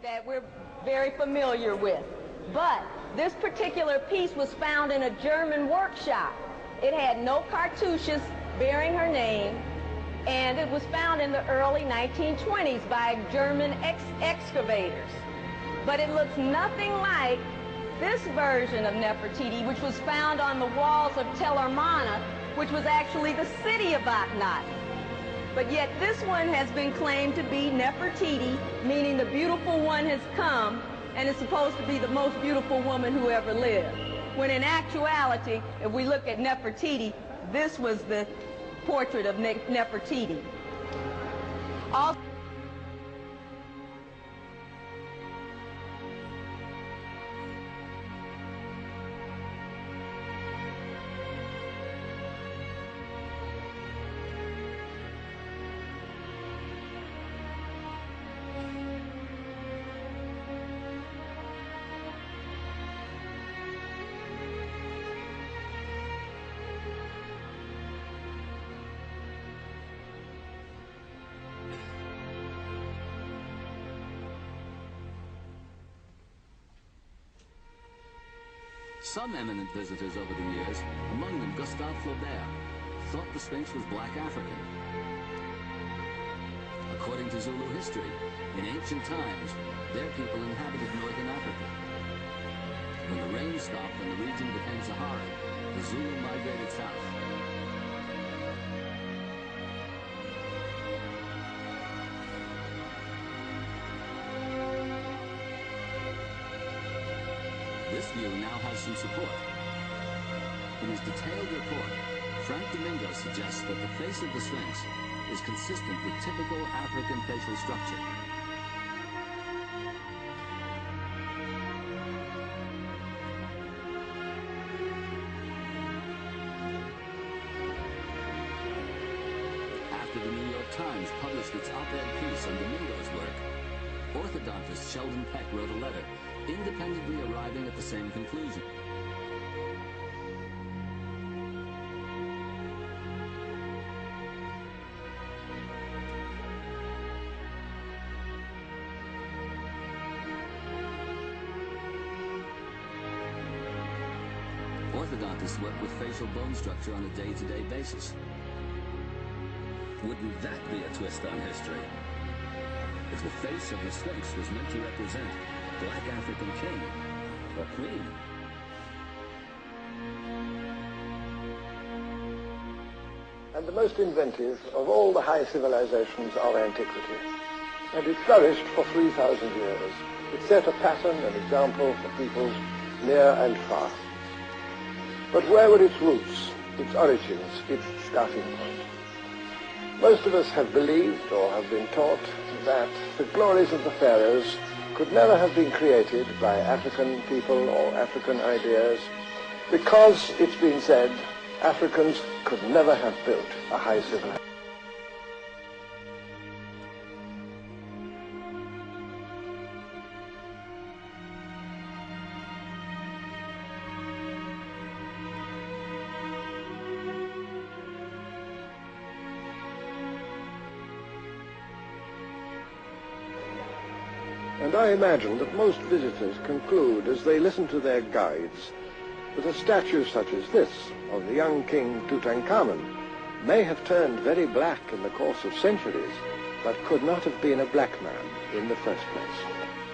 that we're very familiar with. But this particular piece was found in a German workshop. It had no cartouches bearing her name, and it was found in the early 1920s by German excavators. But it looks nothing like this version of Nefertiti, which was found on the walls of Tel Armana, which was actually the city of Akhenaten. But yet this one has been claimed to be Nefertiti, meaning the beautiful one has come, and is supposed to be the most beautiful woman who ever lived. When in actuality, if we look at Nefertiti, this was the portrait of Nefertiti. Also, some eminent visitors over the years, among them Gustave Flaubert, thought the Sphinx was black African. According to Zulu history, in ancient times, their people inhabited northern Africa. When the rain stopped and the region became Sahara, the Zulu migrated south. This view now has some support. In his detailed report, Frank Domingo suggests that the face of the Sphinx is consistent with typical African facial structure. After the New York Times published its op-ed piece on Domingo's work, orthodontist Sheldon Peck wrote a letter, independently arriving at the same conclusion. Orthodontists work with facial bone structure on a day-to-day basis. Wouldn't that be a twist on history? If the face of the Sphinx was meant to represent black African king or queen. And the most inventive of all the high civilizations of antiquity. And it flourished for 3,000 years. It set a pattern, an example for peoples near and far. But where were its roots, its origins, its starting point? Most of us have believed or have been taught that the glories of the pharaohs could never have been created by African people or African ideas because, it's been said, Africans could never have built a high civilization. And I imagine that most visitors conclude as they listen to their guides that a statue such as this of the young king Tutankhamun may have turned very black in the course of centuries, but could not have been a black man in the first place.